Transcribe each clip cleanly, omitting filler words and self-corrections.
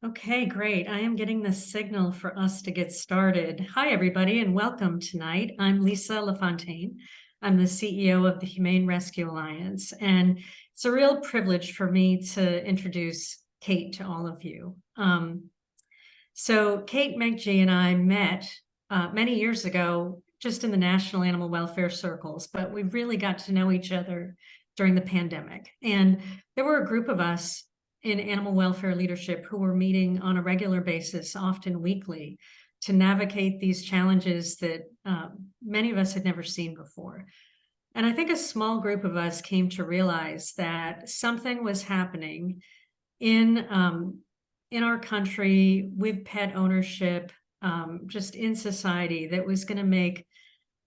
Okay, great. I am getting the signal for us to get started. Hi, everybody, and welcome tonight. I'm Lisa LaFontaine. I'm the CEO of the Humane Rescue Alliance, and it's a real privilege for me to introduce Kate to all of you. Kate, Meghji, and I met many years ago just in the national animal welfare circles, but we really got to know each other during the pandemic. And there were a group of us in animal welfare leadership who were meeting on a regular basis, often weekly, to navigate these challenges that many of us had never seen before. And I think a small group of us came to realize that something was happening in our country with pet ownership, just in society, that was going to make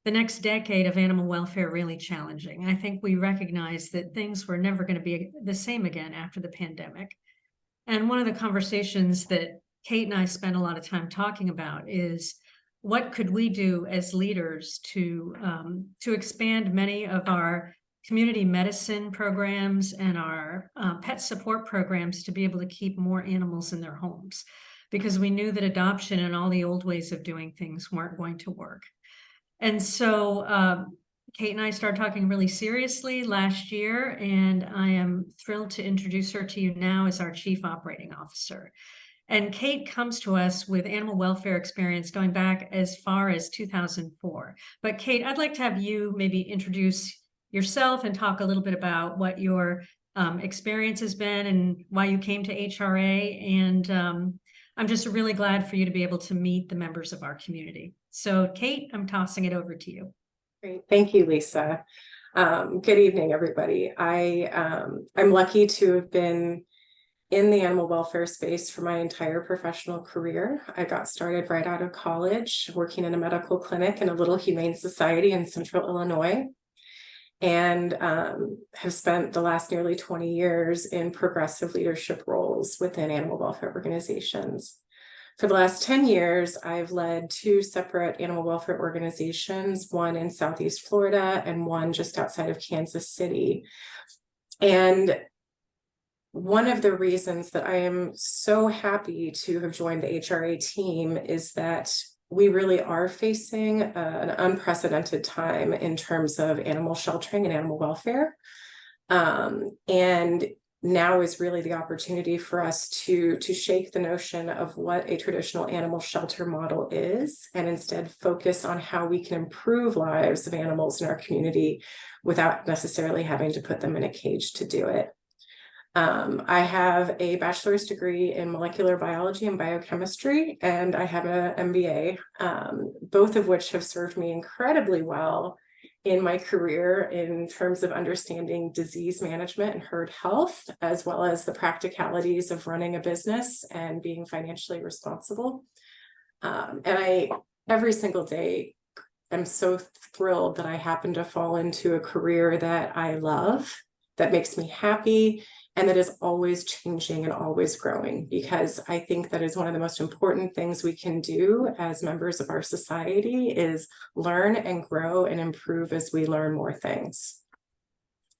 the next decade of animal welfare really challenging. I think we recognize that things were never going to be the same again after the pandemic. And one of the conversations that Kate and I spent a lot of time talking about is what could we do as leaders to expand many of our community medicine programs and our pet support programs to be able to keep more animals in their homes, because we knew that adoption and all the old ways of doing things weren't going to work. And so Kate and I started talking really seriously last year, and I am thrilled to introduce her to you now as our Chief Operating Officer. And Kate comes to us with animal welfare experience going back as far as 2004. But Kate, I'd like to have you maybe introduce yourself and talk a little bit about what your experience has been and why you came to HRA. And I'm just really glad for you to be able to meet the members of our community. So Kate, I'm tossing it over to you. Great. Thank you, Lisa. Good evening, everybody. I'm lucky to have been in the animal welfare space for my entire professional career. I got started right out of college, working in a medical clinic in a little humane society in central Illinois, and have spent the last nearly 20 years in progressive leadership roles within animal welfare organizations. For the last 10 years, I've led two separate animal welfare organizations, one in Southeast Florida and one just outside of Kansas City. And one of the reasons that I am so happy to have joined the HRA team is that we really are facing an unprecedented time in terms of animal sheltering and animal welfare. And now is really the opportunity for us to shake the notion of what a traditional animal shelter model is, and instead focus on how we can improve lives of animals in our community without necessarily having to put them in a cage to do it. I have a bachelor's degree in molecular biology and biochemistry, and I have an MBA, both of which have served me incredibly well in my career in terms of understanding disease management and herd health, as well as the practicalities of running a business and being financially responsible. And I, every single day, am so thrilled that I happen to fall into a career that I love, that makes me happy, and that is always changing and always growing, because I think that is one of the most important things we can do as members of our society is learn and grow and improve as we learn more things.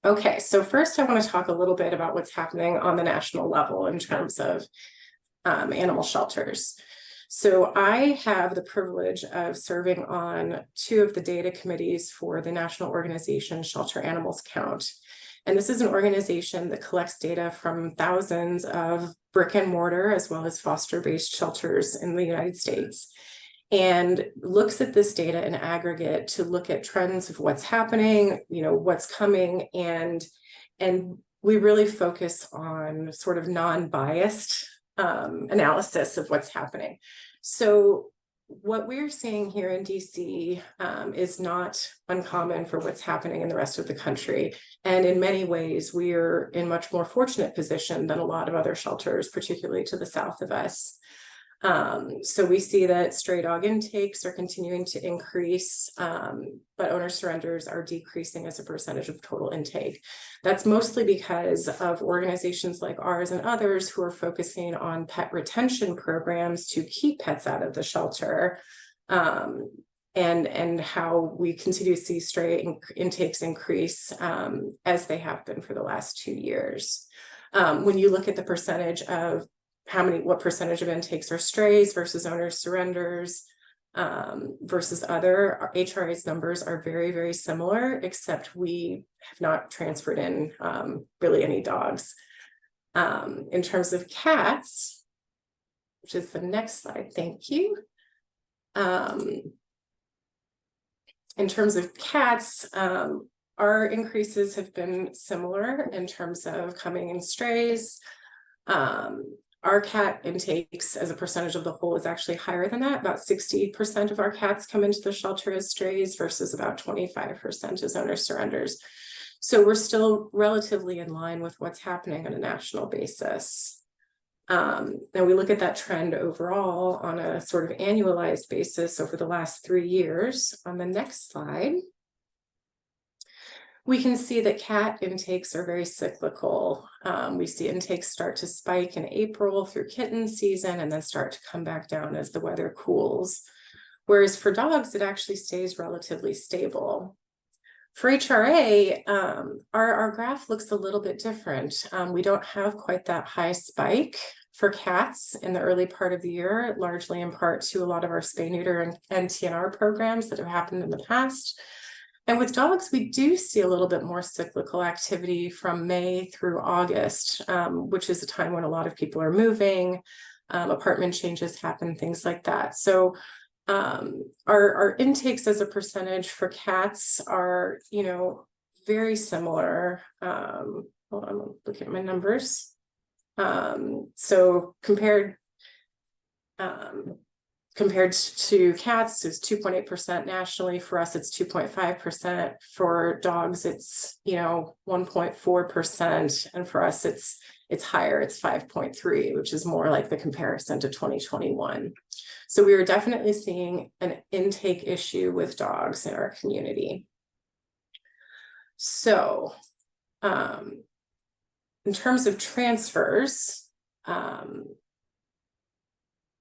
Okay, so first I want to talk a little bit about what's happening on the national level in terms of animal shelters. So I have the privilege of serving on two of the data committees for the national organization Shelter Animals Count. And this is an organization that collects data from thousands of brick and mortar as well as foster-based shelters in the United States, and looks at this data in aggregate to look at trends of what's happening, what's coming, and we really focus on sort of non-biased analysis of what's happening. So what we're seeing here in DC is not uncommon for what's happening in the rest of the country. And in many ways, we're in much more fortunate position than a lot of other shelters, particularly to the south of us. So we see that stray dog intakes are continuing to increase, but owner surrenders are decreasing as a percentage of total intake. That's mostly because of organizations like ours and others who are focusing on pet retention programs to keep pets out of the shelter, and how we continue to see stray intakes increase as they have been for the last 2 years. When you look at the percentage of what percentage of intakes are strays versus owner surrenders, versus other. Our HRA's numbers are very, very similar, except we have not transferred in really any dogs. In terms of cats, which is the next slide, thank you. In terms of cats, our increases have been similar in terms of coming in strays. Our cat intakes as a percentage of the whole is actually higher than that. About 60% of our cats come into the shelter as strays versus about 25% as owner surrenders. So we're still relatively in line with what's happening on a national basis. Now we look at that trend overall on a sort of annualized basis over the last 3 years. On the next slide, we can see that cat intakes are very cyclical. We see intakes start to spike in April through kitten season and then start to come back down as the weather cools. Whereas for dogs, it actually stays relatively stable. For HRA, our graph looks a little bit different. We don't have quite that high spike for cats in the early part of the year, largely in part to a lot of our spay, neuter, and TNR programs that have happened in the past. And with dogs, we do see a little bit more cyclical activity from May through August, which is a time when a lot of people are moving, apartment changes happen, things like that. So our intakes as a percentage for cats are, very similar. Hold on, I'm looking at my numbers. So compared to cats, it's 2.8% nationally. For us, it's 2.5%. For dogs, it's 1.4%, and for us, it's higher. It's 5.3, which is more like the comparison to 2021. So we are definitely seeing an intake issue with dogs in our community. So, in terms of transfers,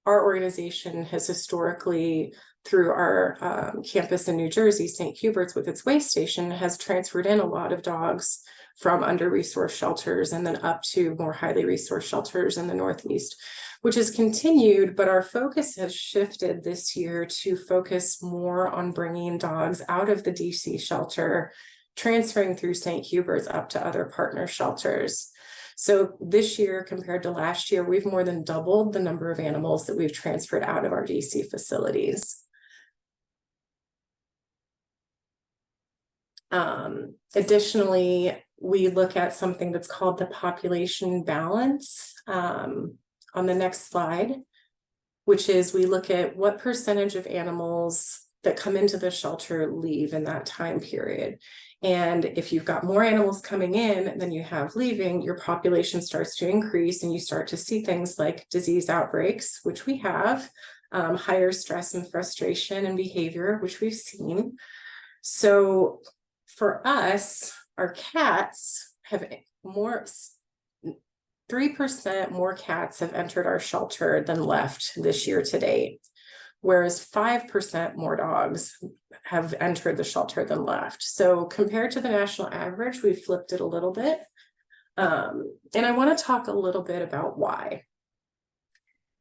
our organization has historically, through our campus in New Jersey, St. Hubert's with its way station, has transferred in a lot of dogs from under-resourced shelters and then up to more highly resourced shelters in the Northeast, which has continued, but our focus has shifted this year to focus more on bringing dogs out of the DC shelter, transferring through St. Hubert's up to other partner shelters. So this year compared to last year, we've more than doubled the number of animals that we've transferred out of our DC facilities. Additionally, we look at something that's called the population balance on the next slide, which is we look at what percentage of animals that come into the shelter leave in that time period. And if you've got more animals coming in than you have leaving, your population starts to increase and you start to see things like disease outbreaks, which we have, higher stress and frustration and behavior, which we've seen. So for us, our cats have 3% more cats have entered our shelter than left this year to date, whereas 5% more dogs have entered the shelter than left. So compared to the national average, we flipped it a little bit. And I want to talk a little bit about why.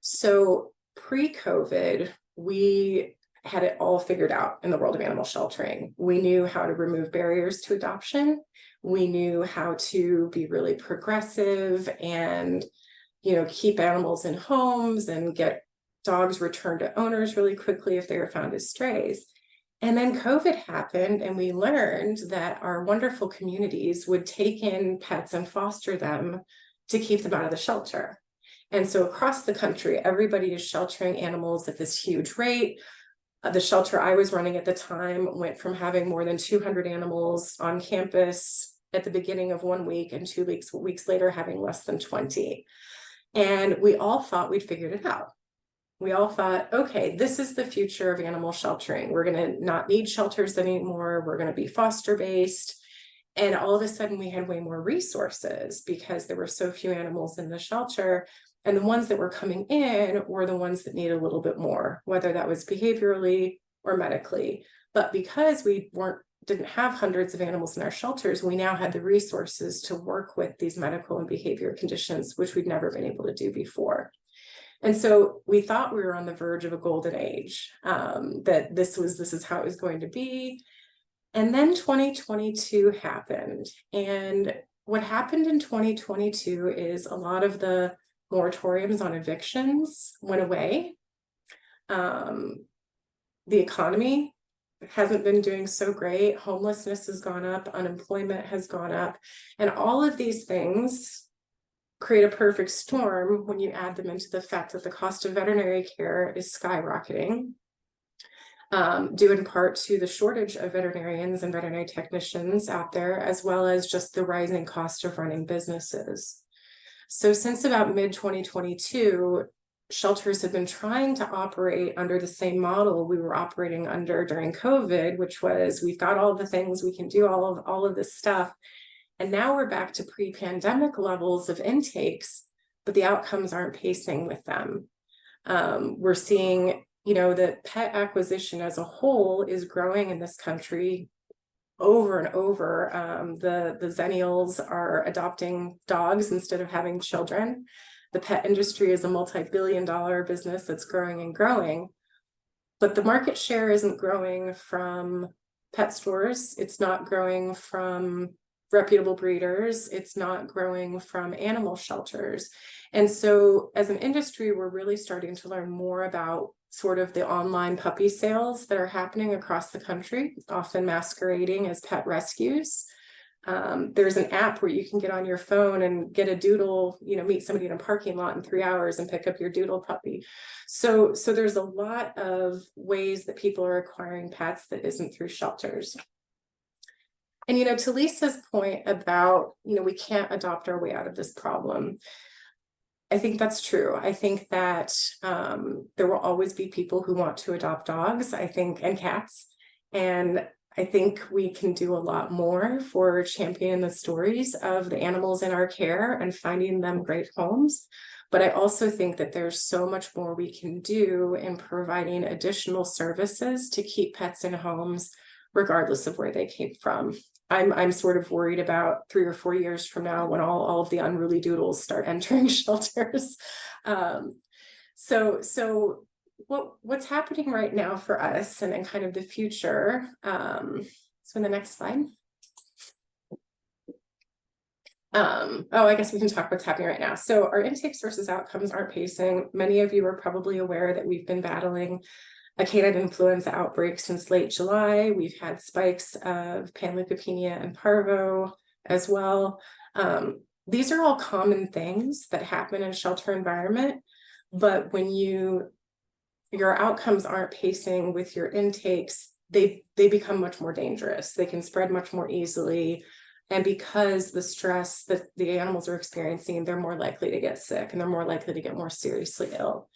So pre-COVID, we had it all figured out in the world of animal sheltering. We knew how to remove barriers to adoption. We knew how to be really progressive and, keep animals in homes and get dogs returned to owners really quickly if they were found as strays. And then COVID happened and we learned that our wonderful communities would take in pets and foster them to keep them out of the shelter. And so across the country, everybody is sheltering animals at this huge rate. The shelter I was running at the time went from having more than 200 animals on campus at the beginning of 1 week and 2 weeks later having less than 20. And we all thought we'd figured it out. We all thought, okay, this is the future of animal sheltering. We're going to not need shelters anymore. We're going to be foster based. And all of a sudden we had way more resources because there were so few animals in the shelter. And the ones that were coming in were the ones that need a little bit more, whether that was behaviorally or medically. But because we didn't have hundreds of animals in our shelters, we now had the resources to work with these medical and behavior conditions, which we'd never been able to do before. And so we thought we were on the verge of a golden age, that this is how it was going to be. And then 2022 happened. And what happened in 2022 is a lot of the moratoriums on evictions went away. The economy hasn't been doing so great. Homelessness has gone up, unemployment has gone up, and all of these things create a perfect storm when you add them into the fact that the cost of veterinary care is skyrocketing, due in part to the shortage of veterinarians and veterinary technicians out there, as well as just the rising cost of running businesses. So since about mid-2022, shelters have been trying to operate under the same model we were operating under during COVID, which was, we've got all the things, we can do all of this stuff. And now we're back to pre-pandemic levels of intakes, but the outcomes aren't pacing with them. We're seeing, that pet acquisition as a whole is growing in this country over and over. The Zennials are adopting dogs instead of having children. The pet industry is a multi-billion-dollar business that's growing and growing, but the market share isn't growing from pet stores. It's not growing from reputable breeders. It's not growing from animal shelters. And so as an industry, we're really starting to learn more about sort of the online puppy sales that are happening across the country, often masquerading as pet rescues. There's an app where you can get on your phone and get a doodle, meet somebody in a parking lot in 3 hours and pick up your doodle puppy. So there's a lot of ways that people are acquiring pets that isn't through shelters. And, to Lisa's point about, we can't adopt our way out of this problem. I think that's true. I think that there will always be people who want to adopt dogs, and cats. And I think we can do a lot more for championing the stories of the animals in our care and finding them great homes. But I also think that there's so much more we can do in providing additional services to keep pets in homes, regardless of where they came from. I'm sort of worried about 3 or 4 years from now when all of the unruly doodles start entering shelters. So what's happening right now for us and kind of the future. So in the next slide. I guess we can talk what's happening right now. So our intakes versus outcomes aren't pacing. Many of you are probably aware that we've been battling a canine influenza outbreak since late July. We've had spikes of panleukopenia and parvo as well. These are all common things that happen in a shelter environment, but when your outcomes aren't pacing with your intakes, they become much more dangerous. They can spread much more easily. And because the stress that the animals are experiencing, they're more likely to get sick and they're more likely to get more seriously ill.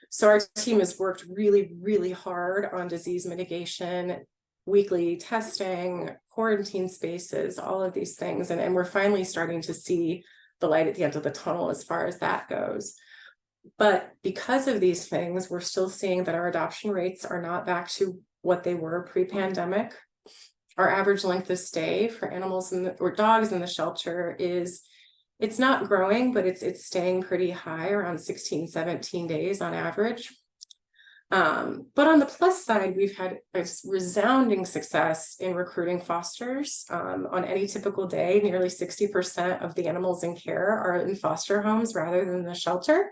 So our team has worked really, really hard on disease mitigation, weekly testing, quarantine spaces, all of these things. And we're finally starting to see the light at the end of the tunnel as far as that goes. But because of these things, we're still seeing that our adoption rates are not back to what they were pre-pandemic. Our average length of stay for animals or dogs in the shelter it's not growing, but it's staying pretty high, around 16, 17 days on average. But on the plus side, we've had a resounding success in recruiting fosters. On any typical day, nearly 60% of the animals in care are in foster homes rather than the shelter.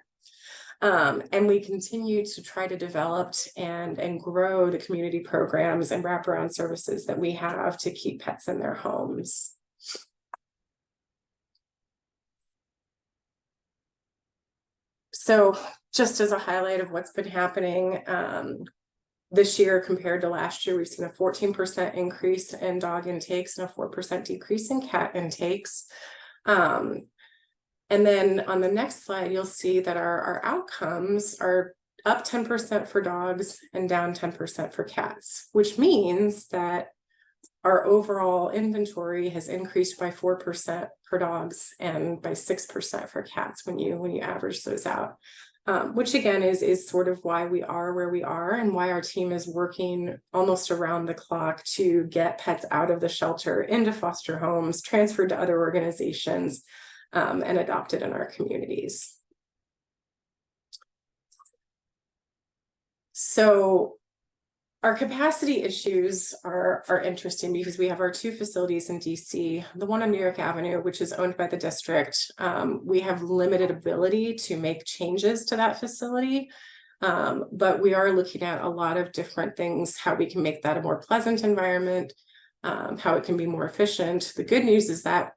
And we continue to try to develop and grow the community programs and wraparound services that we have to keep pets in their homes. So just as a highlight of what's been happening this year compared to last year, we've seen a 14% increase in dog intakes and a 4% decrease in cat intakes. And then on the next slide, you'll see that our outcomes are up 10% for dogs and down 10% for cats, which means that our overall inventory has increased by 4% for dogs and by 6% for cats when you average those out, which again is sort of why we are where we are and why our team is working almost around the clock to get pets out of the shelter into foster homes, transferred to other organizations, and adopted in our communities. So our capacity issues are interesting because we have our two facilities in DC, the one on New York Avenue, which is owned by the district. We have limited ability to make changes to that facility, but we are looking at a lot of different things, how we can make that a more pleasant environment, how it can be more efficient. The good news is that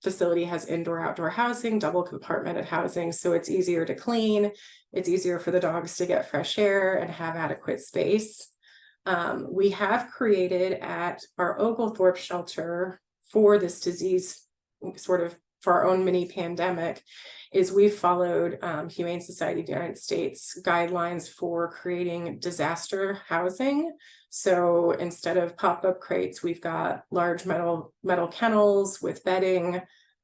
facility has indoor-outdoor housing, double compartmented housing, so it's easier to clean. It's easier for the dogs to get fresh air and have adequate space. We have created at our Oglethorpe shelter for this disease, sort of for our own mini pandemic, is we've followed Humane Society of the United States guidelines for creating disaster housing. So instead of pop-up crates, we've got large metal kennels with bedding.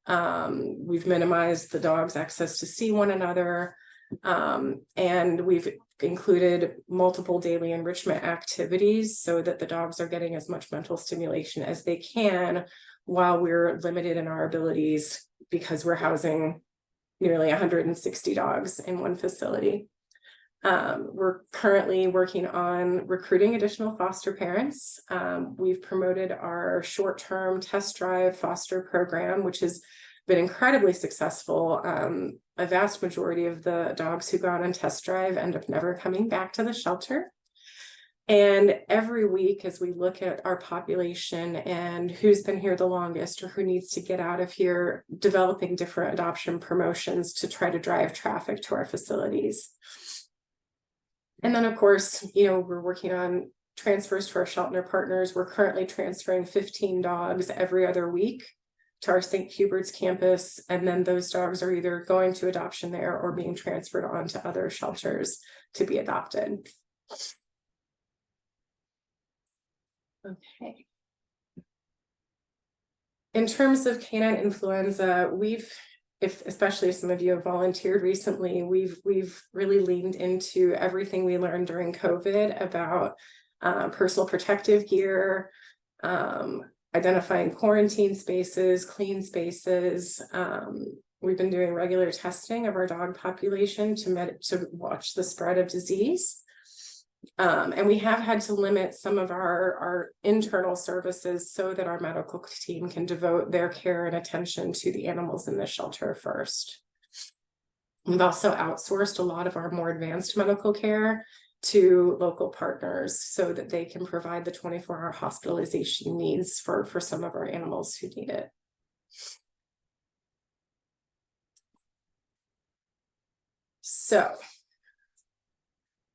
We've minimized the dogs' access to see one another. And we've included multiple daily enrichment activities so that the dogs are getting as much mental stimulation as they can while we're limited in our abilities because we're housing nearly 160 dogs in one facility. We're currently working on recruiting additional foster parents. We've promoted our short-term test drive foster program, which has been incredibly successful. A vast majority of the dogs who go out on test drive end up never coming back to the shelter. And every week, as we look at our population and who's been here the longest or who needs to get out of here, developing different adoption promotions to try to drive traffic to our facilities. And then, of course, we're working on transfers to our shelter partners. We're currently transferring 15 dogs every other week to our St. Hubert's campus, and then those dogs are either going to adoption there or being transferred on to other shelters to be adopted. Okay. In terms of canine influenza, especially if some of you have volunteered recently, we've really leaned into everything we learned during COVID about personal protective gear, identifying quarantine spaces, clean spaces. We've been doing regular testing of our dog population to watch the spread of disease. And we have had to limit some of our internal services so that our medical team can devote their care and attention to the animals in the shelter first. We've also outsourced a lot of our more advanced medical care to local partners so that they can provide the 24-hour hospitalization needs for some of our animals who need it. So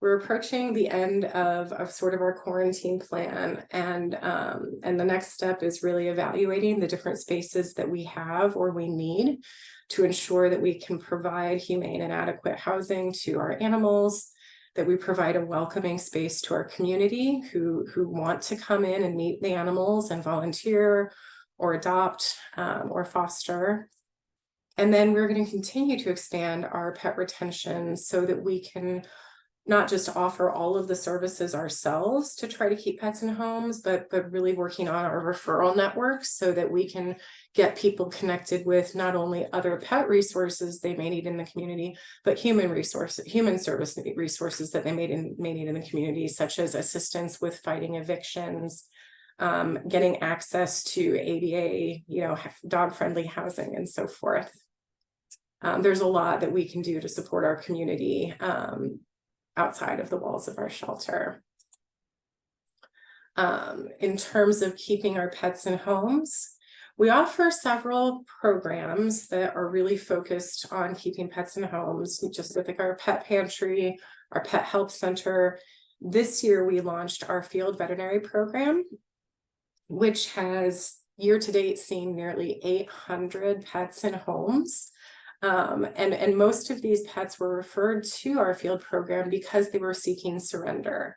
we're approaching the end of sort of our quarantine plan, and the next step is really evaluating the different spaces that we have or we need to ensure that we can provide humane and adequate housing to our animals, that we provide a welcoming space to our community who want to come in and meet the animals and volunteer or adopt or foster. And then we're going to continue to expand our pet retention so that we can not just offer all of the services ourselves to try to keep pets in homes, but really working on our referral networks so that we can get people connected with not only other pet resources they may need in the community, but human service resources that they may need in the community, such as assistance with fighting evictions, getting access to ADA, dog-friendly housing, and so forth. There's a lot that we can do to support our community outside of the walls of our shelter. In terms of keeping our pets in homes, we offer several programs that are really focused on keeping pets in homes, just like our pet pantry, our pet health center. This year, we launched our field veterinary program, which has year-to-date seen nearly 800 pets in homes. And most of these pets were referred to our field program because they were seeking surrender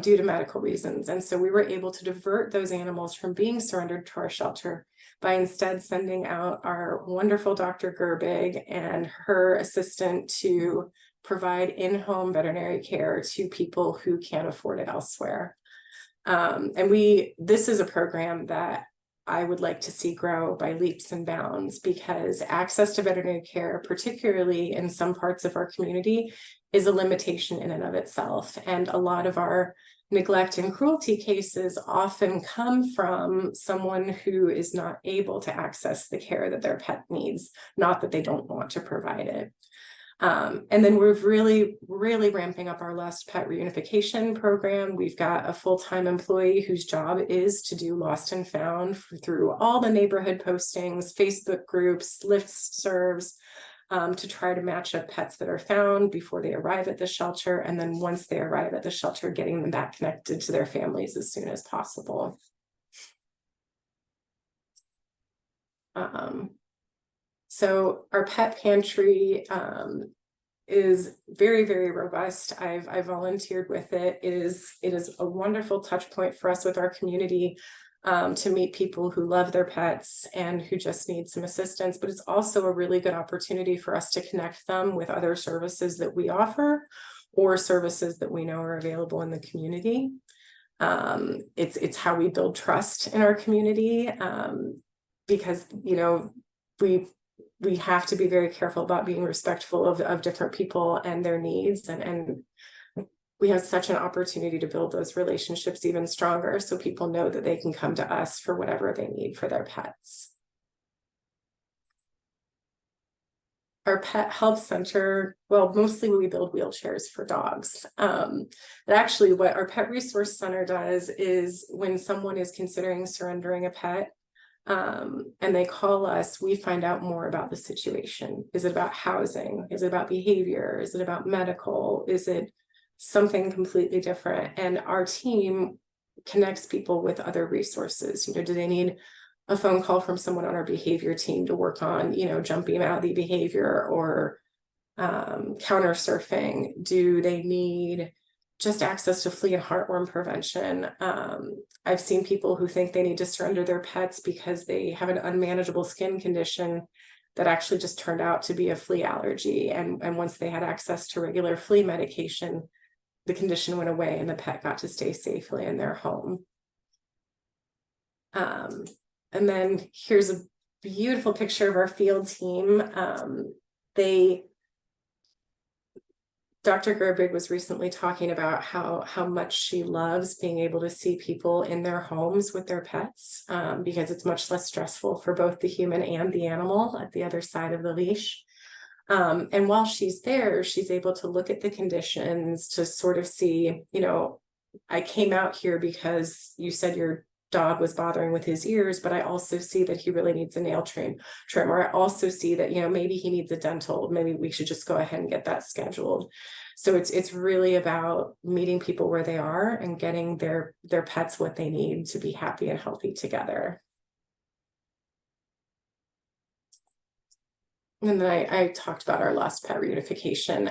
due to medical reasons. And so we were able to divert those animals from being surrendered to our shelter by instead sending out our wonderful Dr. Gerbig and her assistant to provide in-home veterinary care to people who can't afford it elsewhere. And this is a program that I would like to see grow by leaps and bounds, because access to veterinary care, particularly in some parts of our community, is a limitation in and of itself. And a lot of our neglect and cruelty cases often come from someone who is not able to access the care that their pet needs, not that they don't want to provide it. And then we're really ramping up our lost pet reunification program. We've got a full-time employee whose job is to do lost and found through all the neighborhood postings, Facebook groups, listservs, to try to match up pets that are found before they arrive at the shelter. And then once they arrive at the shelter, getting them back connected to their families as soon as possible. So our pet pantry is very robust. I've volunteered with it. It is a wonderful touch point for us with our community, to meet people who love their pets and who just need some assistance. But it's also a really good opportunity for us to connect them with other services that we offer, or services that we know are available in the community. It's how we build trust in our community, because, you know, we have to be very careful about being respectful of different people and their needs, and we have such an opportunity to build those relationships even stronger, so people know that they can come to us for whatever they need for their pets. Our pet health center, well, mostly we build wheelchairs for dogs. But actually what our pet resource center does is, when someone is considering surrendering a pet, and they call us, we find out more about the situation. Is it about housing? Is it about behavior? Is it about medical? Is it something completely different? And our team connects people with other resources. You know, do they need a phone call from someone on our behavior team to work on, you know, jumpy mouthy behavior, or counter surfing? Do they need just access to flea and heartworm prevention? I've seen people who think they need to surrender their pets because they have an unmanageable skin condition that actually just turned out to be a flea allergy. And once they had access to regular flea medication, the condition went away and the pet got to stay safely in their home. And then here's a beautiful picture of our field team. Dr. Gerbig was recently talking about how much she loves being able to see people in their homes with their pets, because it's much less stressful for both the human and the animal at the other side of the leash. And while she's there, she's able to look at the conditions to sort of see, you know, I came out here because you said your dog was bothering with his ears, but I also see that he really needs a nail trim, or I also see that, you know, maybe he needs a dental. Maybe we should just go ahead and get that scheduled. So it's really about meeting people where they are and getting their pets what they need to be happy and healthy together. And then I talked about our lost pet reunification,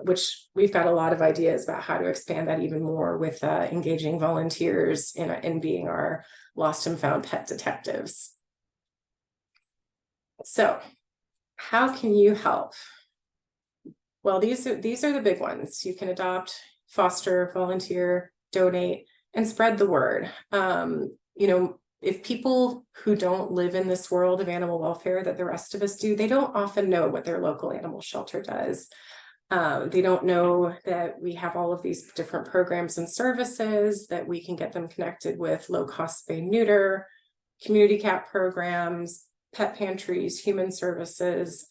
which we've got a lot of ideas about how to expand that even more with engaging volunteers in being our lost and found pet detectives. So how can you help? Well, these are the big ones. You can adopt, foster, volunteer, donate, and spread the word. You know, if people who don't live in this world of animal welfare that the rest of us do, they don't often know what their local animal shelter does. They don't know that we have all of these different programs and services, that we can get them connected with low-cost spay neuter, community cat programs, pet pantries, human services.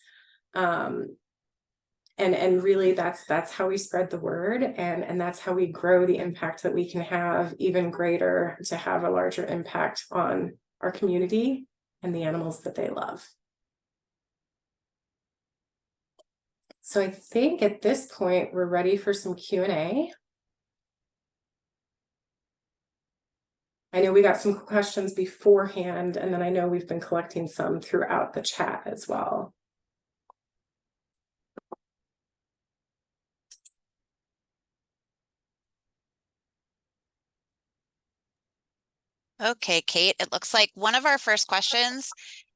And really that's how we spread the word, and that's how we grow the impact that we can have even greater, to have a larger impact on our community and the animals that they love. So I think at this point we're ready for some Q&A. I know we got some questions beforehand, and then I know we've been collecting some throughout the chat as well. Okay, Kate, it looks like one of our first questions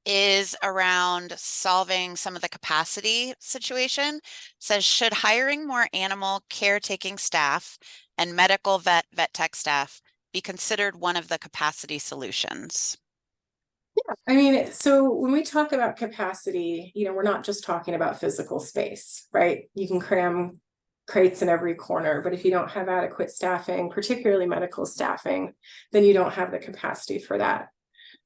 is around solving some of the capacity situation. It says, should hiring more animal caretaking staff and medical vet tech staff be considered one of the capacity solutions? I mean, so when we talk about capacity, we're not just talking about physical space, right? You can cram crates in every corner, but if you don't have adequate staffing, particularly medical staffing, then you don't have the capacity for that.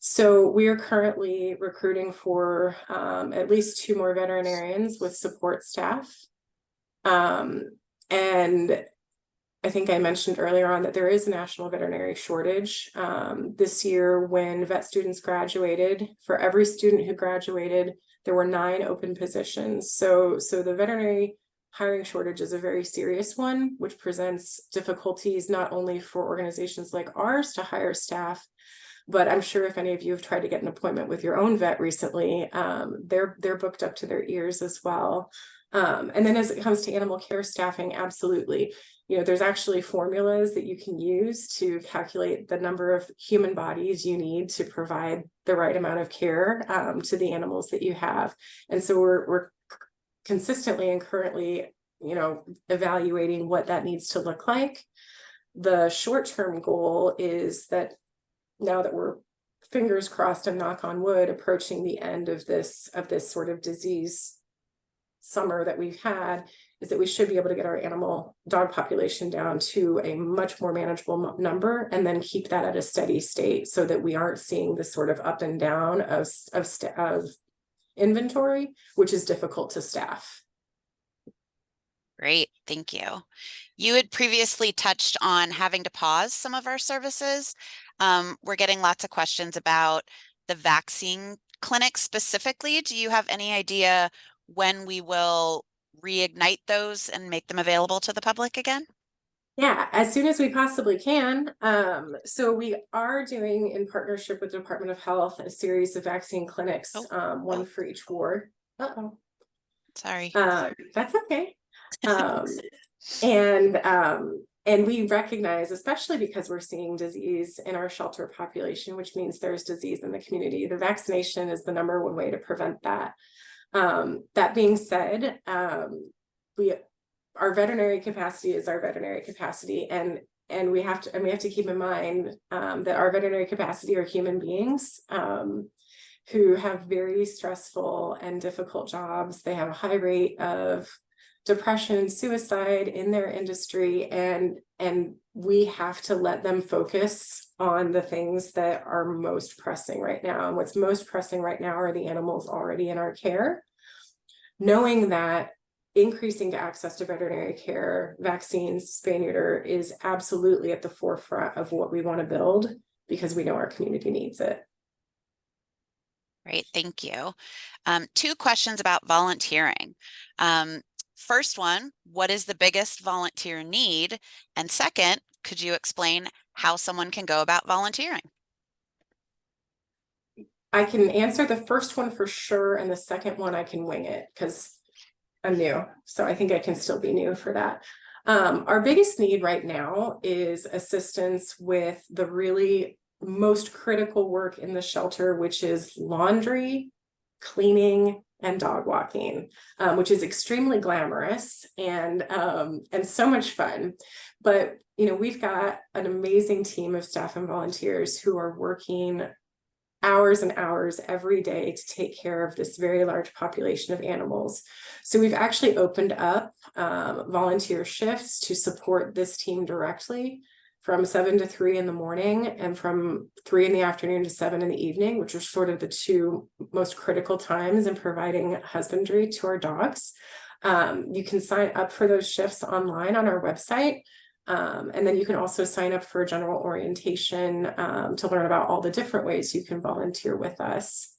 So we are currently recruiting for at least 2 more veterinarians with support staff. And I think I mentioned earlier on that there is a national veterinary shortage. This year, when vet students graduated, for every student who graduated, there were 9 open positions. So the veterinary hiring shortage is a very serious one, which presents difficulties not only for organizations like ours to hire staff, but I'm sure if any of you have tried to get an appointment with your own vet recently, they're booked up to their ears as well. And then as it comes to animal care staffing, absolutely. There's actually formulas that you can use to calculate the number of human bodies you need to provide the right amount of care to the animals that you have. And so we're consistently and currently, evaluating what that needs to look like. The short-term goal is that now that we're, fingers crossed and knock on wood, approaching the end of this sort of disease summer that we've had, is that we should be able to get our dog population down to a much more manageable number, and then keep that at a steady state so that we aren't seeing this sort of up and down of inventory, which is difficult to staff. Great, thank you. You had previously touched on having to pause some of our services. We're getting lots of questions about the vaccine clinics specifically. Do you have any idea when we will reignite those and make them available to the public again? Yeah, as soon as we possibly can. So we are doing, in partnership with the Department of Health, a series of vaccine clinics, one for each ward. Sorry. That's okay. And we recognize, especially because we're seeing disease in our shelter population, which means there's disease in the community, the vaccination is the -- 1 way to prevent that. That being said, our veterinary capacity is our veterinary capacity, and we have to keep in mind that our veterinary capacity are human beings who have very stressful and difficult jobs. They have a high rate of depression and suicide in their industry, and we have to let them focus on the things that are most pressing right now. And what's most pressing right now are the animals already in our care, knowing that increasing access to veterinary care, vaccines, spay neuter is absolutely at the forefront of what we want to build, because we know our community needs it. Great, thank you. 2 questions about volunteering. First one, what is the biggest volunteer need? And second, could you explain how someone can go about volunteering? I can answer the first one for sure, and the second one I can wing it because I'm new. So I think I can still be new for that. Our biggest need right now is assistance with the really most critical work in the shelter, which is laundry, cleaning, and dog walking, which is extremely glamorous and so much fun. But we've got an amazing team of staff and volunteers who are working hours and hours every day to take care of this very large population of animals. So we've actually opened up volunteer shifts to support this team directly, from 7 to 3 in the morning and from 3 in the afternoon to 7 in the evening, which are sort of the 2 most critical times in providing husbandry to our dogs. You can sign up for those shifts online on our website. And then you can also sign up for a general orientation to learn about all the different ways you can volunteer with us.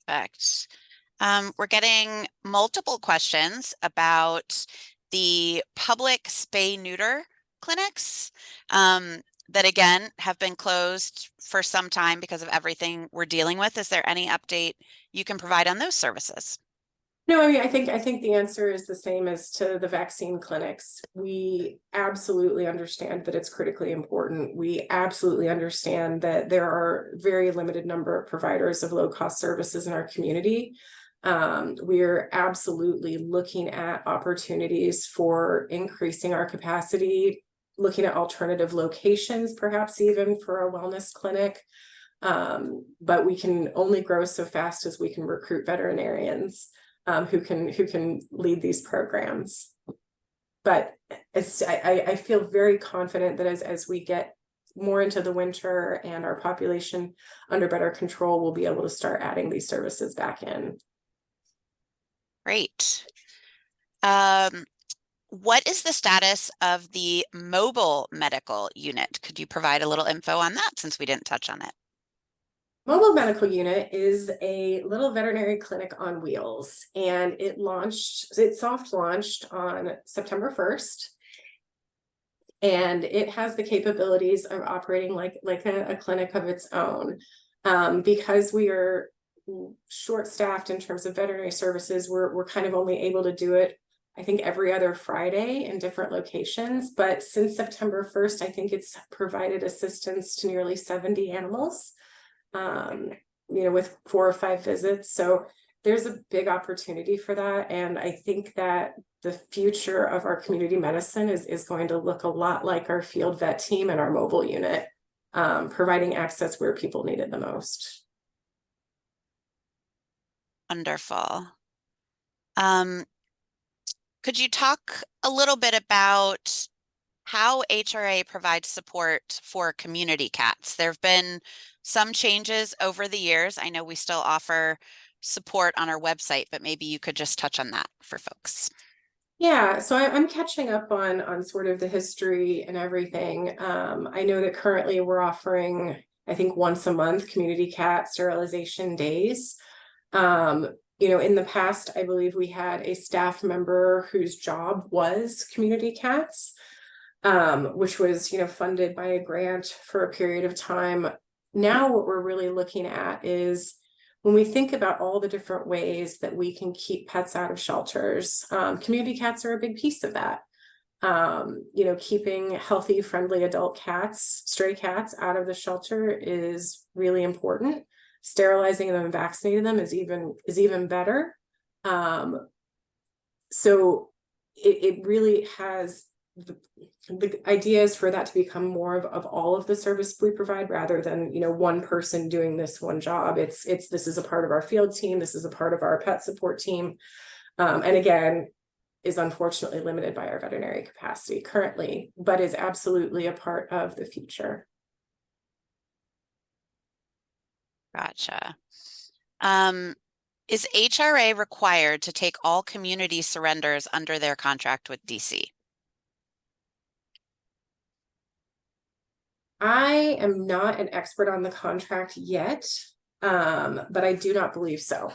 Perfect. We're getting multiple questions about the public spay neuter clinics that again have been closed for some time because of everything we're dealing with. Is there any update you can provide on those services? No, I mean, I think the answer is the same as to the vaccine clinics. We absolutely understand that it's critically important. We absolutely understand that there are very limited number of providers of low-cost services in our community. We're absolutely looking at opportunities for increasing our capacity looking at alternative locations, perhaps even for a wellness clinic. But we can only grow so fast as we can recruit veterinarians who can lead these programs. But I feel very confident that as we get more into the winter and our population under better control, we'll be able to start adding these services back in. Great. What is the status of the mobile medical unit? Could you provide a little info on that since we didn't touch on it? Mobile medical unit is a little veterinary clinic on wheels, and it soft launched on September 1st. And it has the capabilities of operating like a clinic of its own. Because we are short-staffed in terms of veterinary services, we're kind of only able to do it, I think, every other Friday in different locations. But since September 1st, I think it's provided assistance to nearly 70 animals, with 4 or 5 visits. So there's a big opportunity for that. And I think that the future of our community medicine is going to look a lot like our field vet team and our mobile unit, providing access where people need it the most. Wonderful. Could you talk a little bit about how HRA provides support for community cats? There have been some changes over the years. I know we still offer support on our website, but maybe you could just touch on that for folks. Yeah, so I'm catching up on sort of the history and everything. I know that currently we're offering, I think, once a month community cat sterilization days. In the past, I believe we had a staff member whose job was community cats, which was, funded by a grant for a period of time. Now what we're really looking at is when we think about all the different ways that we can keep pets out of shelters, community cats are a big piece of that. Keeping healthy, friendly adult cats, stray cats out of the shelter is really important. Sterilizing them and vaccinating them is even better. So it really has the ideas for that to become more of all of the service we provide, rather than one person doing this one job. This is a part of our field team, this is a part of our pet support team, and again is unfortunately limited by our veterinary capacity currently, but is absolutely a part of the future. Gotcha. Is HRA required to take all community surrenders under their contract with DC? I am not an expert on the contract yet, but I do not believe so.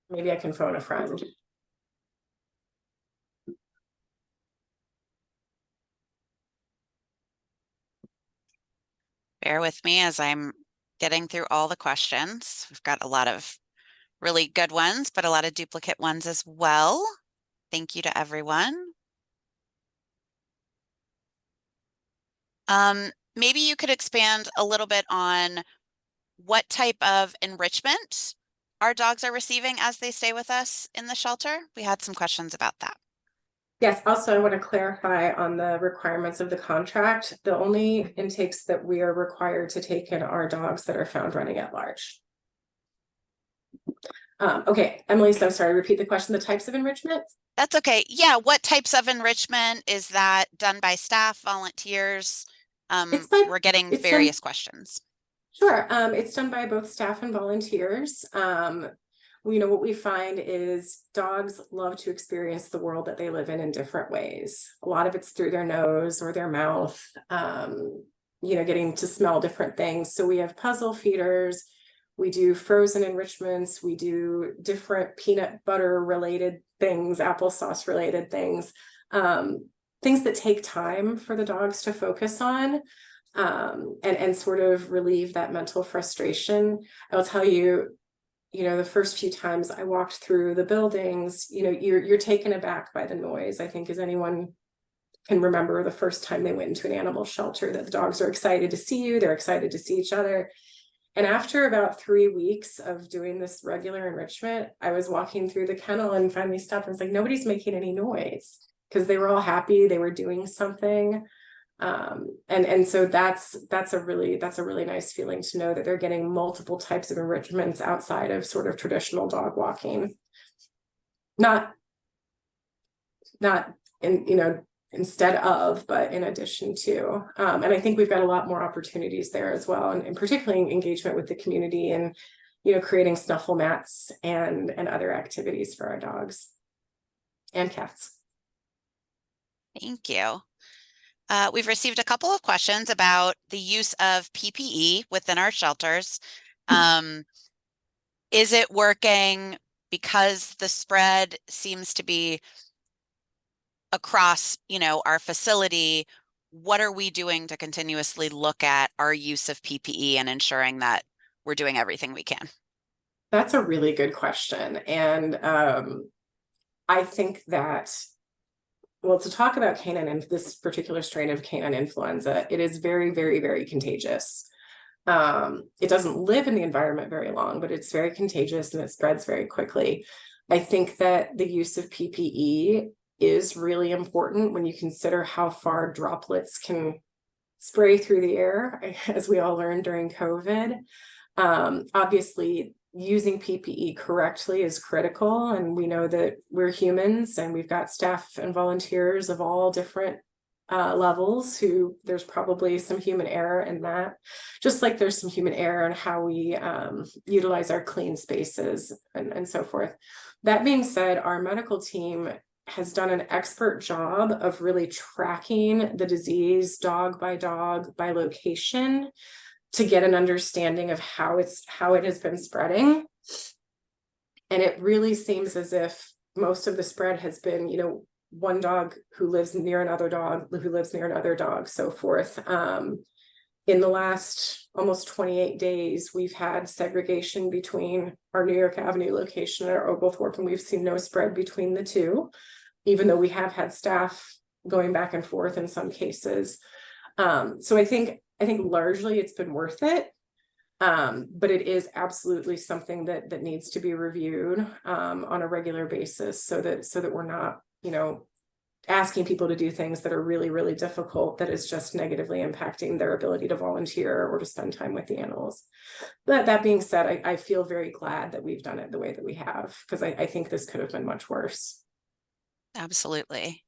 Maybe I can phone a friend. Bear with me as I'm getting through all the questions. We've got a lot of really good ones, but a lot of duplicate ones as well. Thank you to everyone. Maybe you could expand a little bit on what type of enrichment our dogs are receiving as they stay with us in the shelter. We had some questions about that. Yes, also I want to clarify on the requirements of the contract. The only intakes that we are required to take in are dogs that are found running at large. Okay, Emily, so sorry, repeat the question, the types of enrichment? That's okay. Yeah, what types of enrichment? Is that done by staff, volunteers? We're getting various questions. Sure, it's done by both staff and volunteers. What we find is dogs love to experience the world that they live in different ways. A lot of it's through their nose or their mouth, getting to smell different things. So we have puzzle feeders, we do frozen enrichments, we do different peanut butter related things, applesauce related things, things that take time for the dogs to focus on, and sort of relieve that mental frustration. I'll tell you, the first few times I walked through the buildings, you're taken aback by the noise. I think as anyone can remember the first time they went into an animal shelter, that the dogs are excited to see you, they're excited to see each other. And after about 3 weeks of doing this regular enrichment, I was walking through the kennel and finally stopped. I was like, nobody's making any noise, because they were all happy, they were doing something. And so that's a really nice feeling to know that they're getting multiple types of enrichments outside of sort of traditional dog walking. Not in, you know, instead of, but in addition to. And I think we've got a lot more opportunities there as well, and particularly engagement with the community, and, you know, creating snuffle mats and other activities for our dogs and cats. Thank you. We've received a couple of questions about the use of PPE within our shelters. Is it working? Because the spread seems to be across, you know, our facility. What are we doing to continuously look at our use of PPE and ensuring that we're doing everything we can? That's a really good question. And I think that, well, to talk about canine and this particular strain of canine influenza, it is very, very, very contagious. It doesn't live in the environment very long, but it's very contagious and it spreads very quickly. I think that the use of PPE is really important when you consider how far droplets can spray through the air, as we all learned during COVID. Obviously, using PPE correctly is critical, and we know that we're humans and we've got staff and volunteers of all different levels who there's probably some human error in that, just like there's some human error in how we utilize our clean spaces and so forth. That being said, our medical team has done an expert job of really tracking the disease dog by location to get an understanding of how it has been spreading. And it really seems as if most of the spread has been, you know, one dog who lives near another dog, who lives near another dog, so forth. In the last almost 28 days, we've had segregation between our New York Avenue location and our Oglethorpe, and we've seen no spread between the two, even though we have had staff going back and forth in some cases. So I think largely it's been worth it. But it is absolutely something that needs to be reviewed on a regular basis, so that we're not, you know, asking people to do things that are really, really difficult, that is just negatively impacting their ability to volunteer or to spend time with the animals. But that being said, I feel very glad that we've done it the way that we have, because I think this could have been much worse. Absolutely.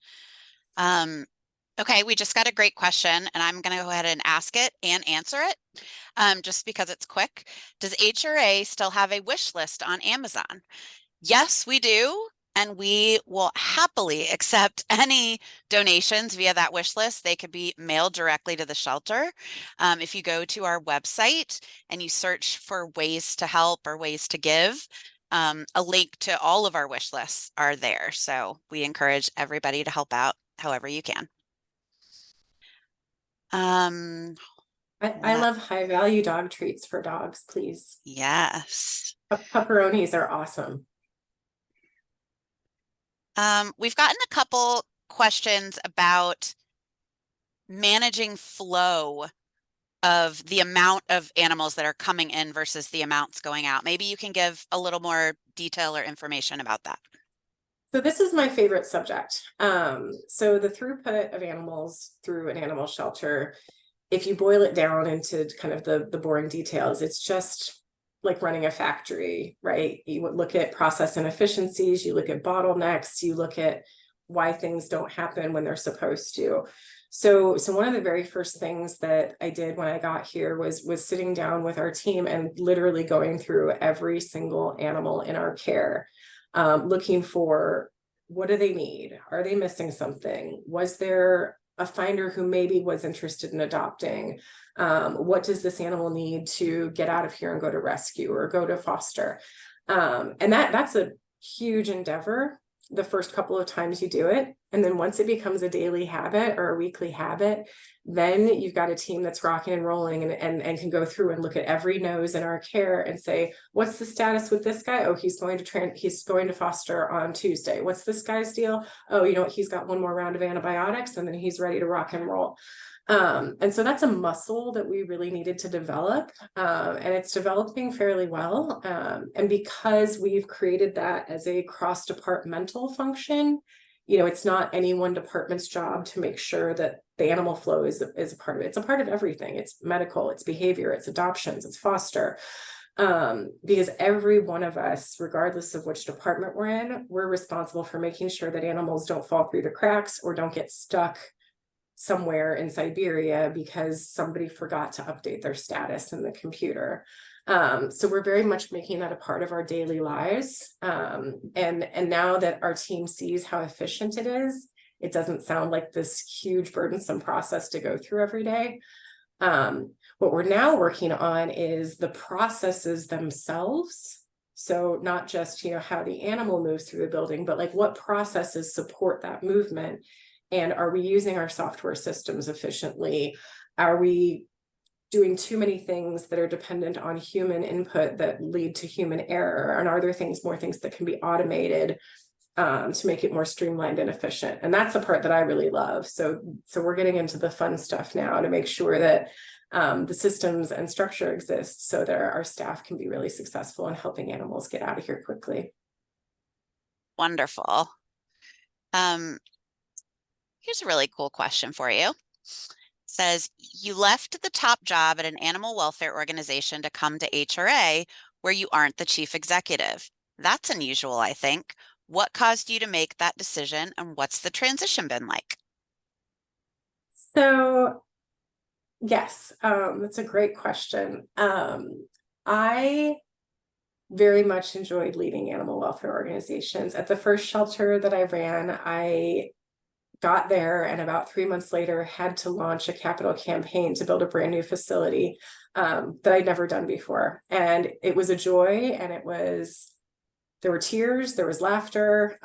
Okay, we just got a great question, and I'm going to go ahead and ask it and answer it, just because it's quick. Does HRA still have a wish list on Amazon? Yes, we do. And we will happily accept any donations via that wish list. They could be mailed directly to the shelter. If you go to our website and you search for ways to help or ways to give, a link to all of our wish lists are there. So we encourage everybody to help out however you can. I love high value dog treats for dogs, please. Yes. Pepperonis are awesome. We've gotten a couple questions about managing flow of the amount of animals that are coming in versus the amounts going out. Maybe you can give a little more detail or information about that. So this is my favorite subject. So the throughput of animals through an animal shelter, if you boil it down into kind of the boring details, it's just like running a factory, right? You would look at process inefficiencies, you look at bottlenecks, you look at why things don't happen when they're supposed to. So one of the very first things that I did when I got here was sitting down with our team and literally going through every single animal in our care, looking for, what do they need? Are they missing something? Was there a finder who maybe was interested in adopting? What does this animal need to get out of here and go to rescue or go to foster? And that's a huge endeavor the first couple of times you do it. And then once it becomes a daily habit or a weekly habit, then you've got a team that's rocking and rolling and can go through and look at every nose in our care and say, what's the status with this guy? Oh, he's going to foster on Tuesday. What's this guy's deal? Oh, you know what? He's got one more round of antibiotics and then he's ready to rock and roll. And so that's a muscle that we really needed to develop, and it's developing fairly well. And because we've created that as a cross-departmental function, you know, it's not any one department's job to make sure that the animal flow is a part of it. It's a part of everything. It's medical, it's behavior, it's adoptions, it's foster. Because every one of us, regardless of which department we're in, we're responsible for making sure that animals don't fall through the cracks or don't get stuck somewhere in Siberia because somebody forgot to update their status in the computer. So we're very much making that a part of our daily lives. And now that our team sees how efficient it is, it doesn't sound like this huge burdensome process to go through every day. What we're now working on is the processes themselves. So not just, you know, how the animal moves through the building, but like what processes support that movement. And are we using our software systems efficiently? Are we doing too many things that are dependent on human input that lead to human error? And are there more things that can be automated to make it more streamlined and efficient? And that's the part that I really love. So we're getting into the fun stuff now to make sure that the systems and structure exist so that our staff can be really successful in helping animals get out of here quickly. Wonderful. Here's a really cool question for you. It says, you left the top job at an animal welfare organization to come to HRA where you aren't the chief executive. That's unusual, I think. What caused you to make that decision, and what's the transition been like? So yes, that's a great question. I very much enjoyed leading animal welfare organizations. At the first shelter that I ran, I got there and about 3 months later had to launch a capital campaign to build a brand new facility that I'd never done before. And it was a joy, and there were tears, there was laughter.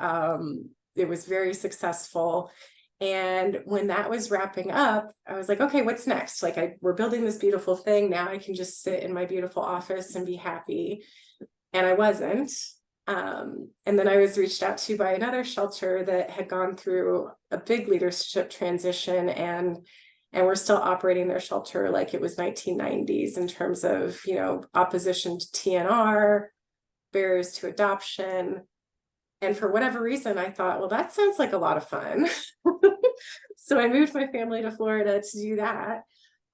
It was very successful. And when that was wrapping up, I was like, okay, what's next? Like we're building this beautiful thing. Now I can just sit in my beautiful office and be happy. And I wasn't. And then I was reached out to by another shelter that had gone through a big leadership transition, and we're still operating their shelter like it was 1990s in terms of, you know, opposition to TNR, barriers to adoption. And for whatever reason, I thought, well, that sounds like a lot of fun. So I moved my family to Florida to do that.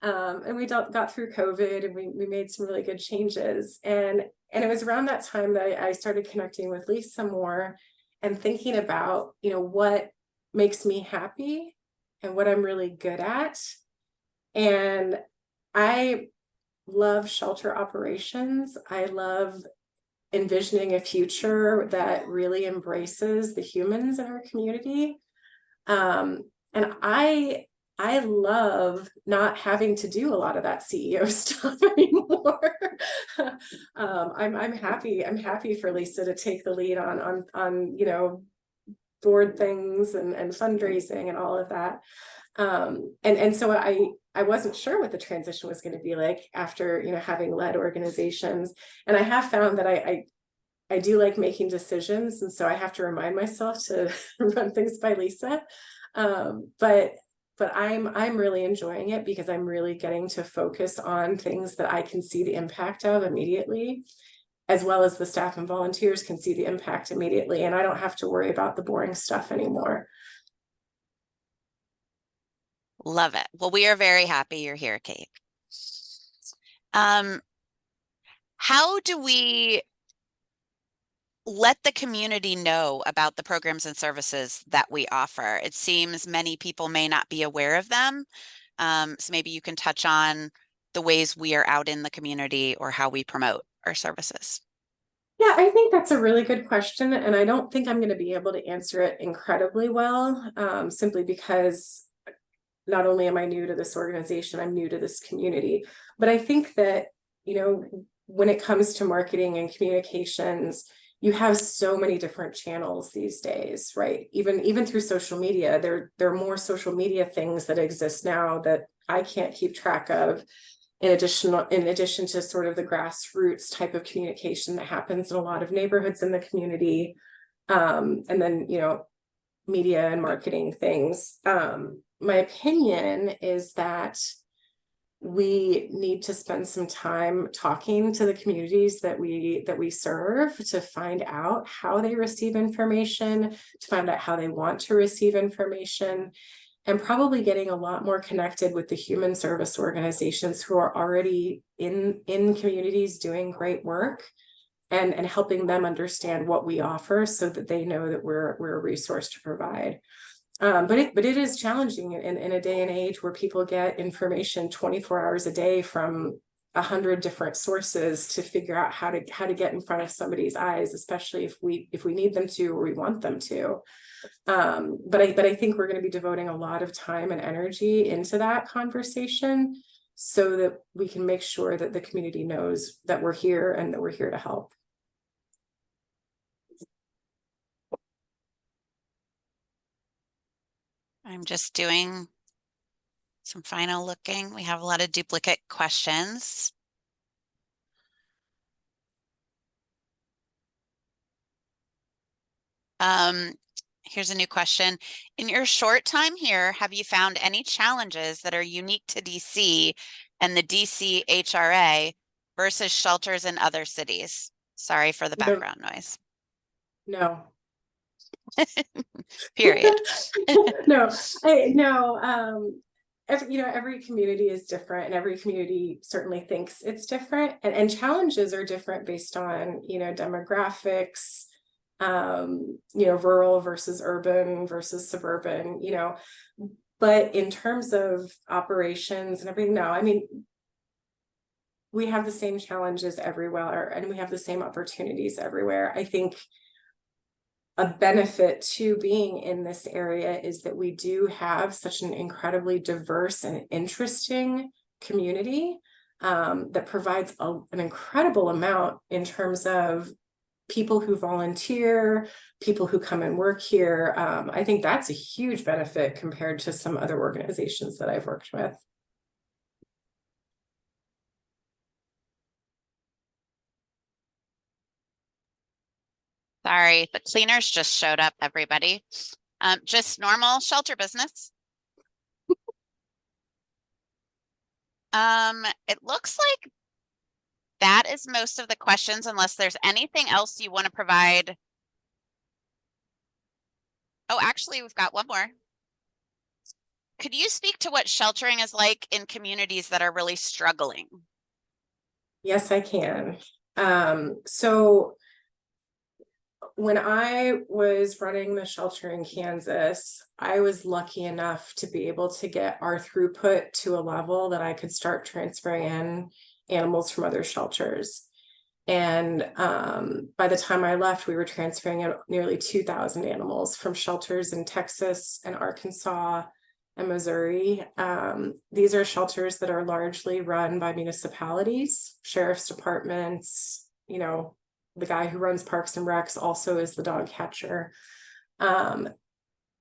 And we got through COVID, and we made some really good changes. And it was around that time that I started connecting with Lisa more and thinking about, you know, what makes me happy and what I'm really good at. And I love shelter operations. I love envisioning a future that really embraces the humans in our community. And I love not having to do a lot of that CEO stuff anymore. I'm happy for Lisa to take the lead on you know, board things and fundraising and all of that. And so I wasn't sure what the transition was going to be like after, you know, having led organizations. And I have found that I do like making decisions, and so I have to remind myself to run things by Lisa. But I'm really enjoying it because I'm really getting to focus on things that I can see the impact of immediately, as well as the staff and volunteers can see the impact immediately, and I don't have to worry about the boring stuff anymore. Love it. Well, we are very happy you're here, Kate. How do we let the community know about the programs and services that we offer? It seems many people may not be aware of them. So maybe you can touch on the ways we are out in the community or how we promote our services. Yeah, I think that's a really good question. And I don't think I'm going to be able to answer it incredibly well, simply because not only am I new to this organization, I'm new to this community. But I think that, you know, when it comes to marketing and communications, you have so many different channels these days, right? Even through social media, there are more social media things that exist now that I can't keep track of, in addition to sort of the grassroots type of communication that happens in a lot of neighborhoods in the community. And then, you know, media and marketing things. My opinion is that we need to spend some time talking to the communities that we serve to find out how they receive information, to find out how they want to receive information, and probably getting a lot more connected with the human service organizations who are already in communities doing great work, and helping them understand what we offer so that they know that we're a resource to provide. But it is challenging in a day and age where people get information 24 hours a day from 100 different sources to figure out how to get in front of somebody's eyes, especially if we need them to or we want them to. But I think we're going to be devoting a lot of time and energy into that conversation so that we can make sure that the community knows that we're here and that we're here to help. I'm just doing some final looking. We have a lot of duplicate questions. Here's a new question. In your short time here, have you found any challenges that are unique to DC and the DC HRA versus shelters in other cities? Sorry for the background noise. No. Period. No. Every community is different, and every community certainly thinks it's different, and challenges are different based on demographics, rural versus urban versus suburban, but in terms of operations and everything, no, I mean, we have the same challenges everywhere and we have the same opportunities everywhere. I think a benefit to being in this area is that we do have such an incredibly diverse and interesting community that provides an incredible amount in terms of people who volunteer, people who come and work here. I think that's a huge benefit compared to some other organizations that I've worked with. Sorry, the cleaners just showed up, everybody. Just normal shelter business. It looks like that is most of the questions, unless there's anything else you want to provide. Oh, actually, we've got one more. Could you speak to what sheltering is like in communities that are really struggling? Yes, I can. So when I was running the shelter in Kansas, I was lucky enough to be able to get our throughput to a level that I could start transferring in animals from other shelters. And by the time I left, we were transferring in nearly 2,000 animals from shelters in Texas and Arkansas and Missouri. These are shelters that are largely run by municipalities, sheriff's departments, the guy who runs Parks and Recs also is the dog catcher. And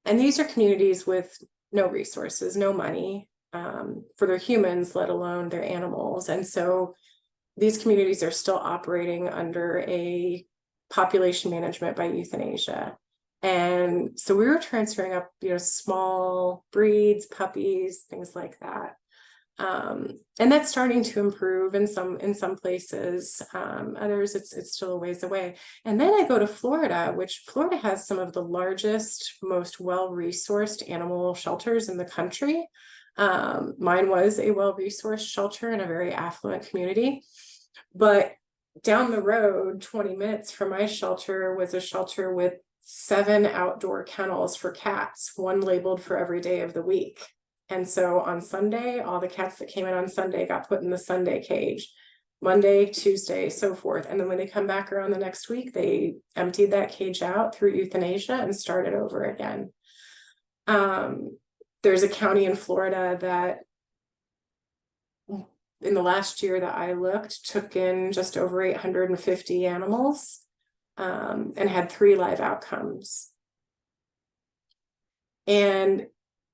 these are communities with no resources, no money for their humans, let alone their animals. And so these communities are still operating under a population management by euthanasia. And so we were transferring up, small breeds, puppies, things like that. And that's starting to improve in some places. Others, it's still a ways away. And then I go to Florida, which Florida has some of the largest, most well-resourced animal shelters in the country. Mine was a well-resourced shelter in a very affluent community, but down the road, 20 minutes from my shelter was a shelter with 7 outdoor kennels for cats, one labeled for every day of the week. And so on Sunday, all the cats that came in on Sunday got put in the Sunday cage, Monday, Tuesday, so forth. And then when they come back around the next week, they emptied that cage out through euthanasia and started over again. There's a county in Florida that in the last year that I looked, took in just over 850 animals and had 3 live outcomes. And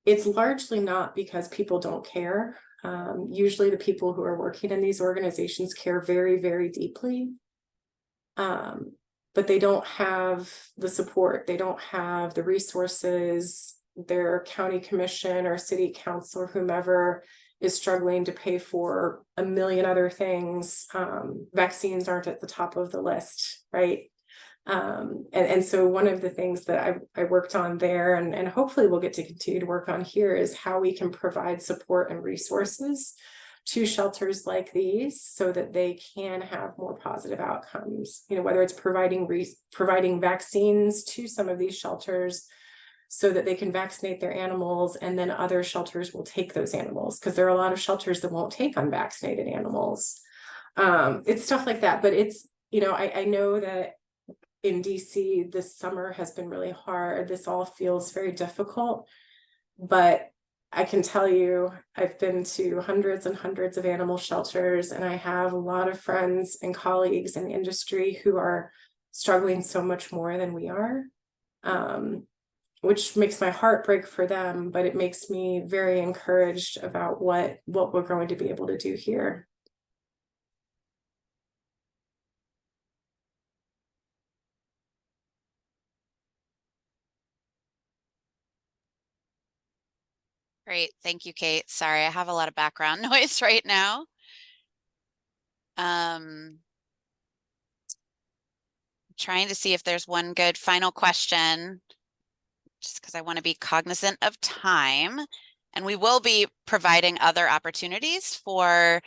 it's largely not because people don't care. Usually the people who are working in these organizations care very, very deeply. But but they don't have the support, they don't have the resources. Their county commission or city council or whomever is struggling to pay for a million other things. Vaccines aren't at the top of the list, right? And so one of the things that I worked on there, and hopefully we'll get to continue to work on here, is how we can provide support and resources to shelters like these so that they can have more positive outcomes. You know, whether it's providing vaccines to some of these shelters so that they can vaccinate their animals, and then other shelters will take those animals, because there are a lot of shelters that won't take unvaccinated animals. It's stuff like that, but it's, you know, I know that in DC this summer has been really hard. This all feels very difficult, but I can tell you, I've been to hundreds and hundreds of animal shelters, and I have a lot of friends and colleagues in the industry who are struggling so much more than we are, which makes my heart break for them, but it makes me very encouraged about what we're going to be able to do here. Great. Thank you, Kate. Sorry, I have a lot of background noise right now. Trying to see if there's one good final question, just because I want to be cognizant of time. And we will be providing other opportunities for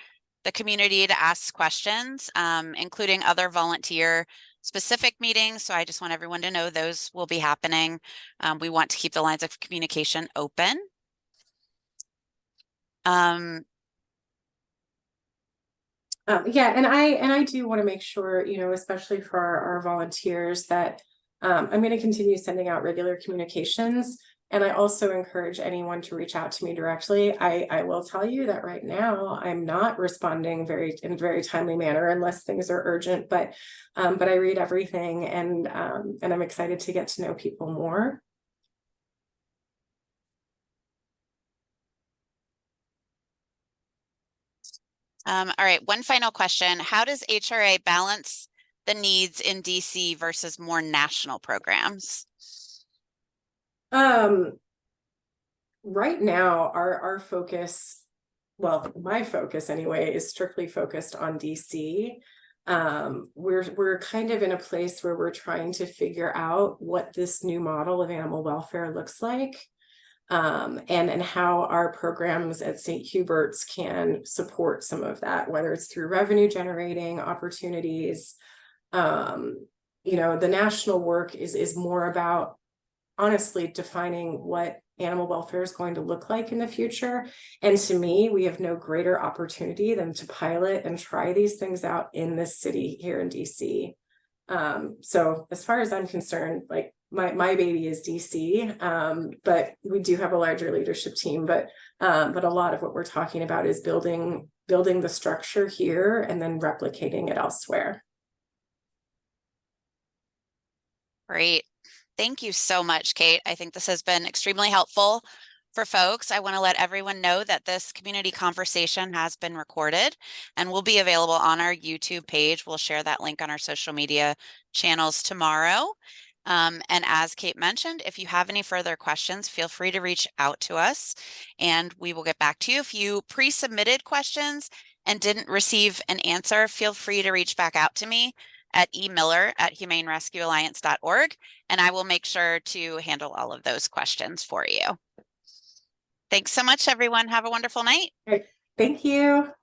the community to ask questions, including other volunteer specific meetings. So I just want everyone to know those will be happening. We want to keep the lines of communication open. Yeah, and I do want to make sure, you know, especially for our volunteers, that I'm going to continue sending out regular communications. And I also encourage anyone to reach out to me directly. I will tell you that right now I'm not responding in a very timely manner unless things are urgent, but I read everything, and I'm excited to get to know people more. All right, one final question. How does HRA balance the needs in DC versus more national programs? Right now, our focus, well, my focus anyway, is strictly focused on DC. We're kind of in a place where we're trying to figure out what this new model of animal welfare looks like. And how our programs at St. Hubert's can support some of that, whether it's through revenue generating opportunities. You know, the national work is more about honestly defining what animal welfare is going to look like in the future. And to me, we have no greater opportunity than to pilot and try these things out in this city here in DC. So as far as I'm concerned, like my baby is DC, but we do have a larger leadership team, but a lot of what we're talking about is building the structure here and then replicating it elsewhere. Great. Thank you so much, Kate. I think this has been extremely helpful for folks. I want to let everyone know that this community conversation has been recorded and will be available on our YouTube page. We'll share that link on our social media channels tomorrow. And as Kate mentioned, if you have any further questions, feel free to reach out to us and we will get back to you. If you pre-submitted questions and didn't receive an answer, feel free to reach back out to me at emiller@humanerescuealliance.org, and I will make sure to handle all of those questions for you. Thanks so much, everyone. Have a wonderful night. Great. Thank you.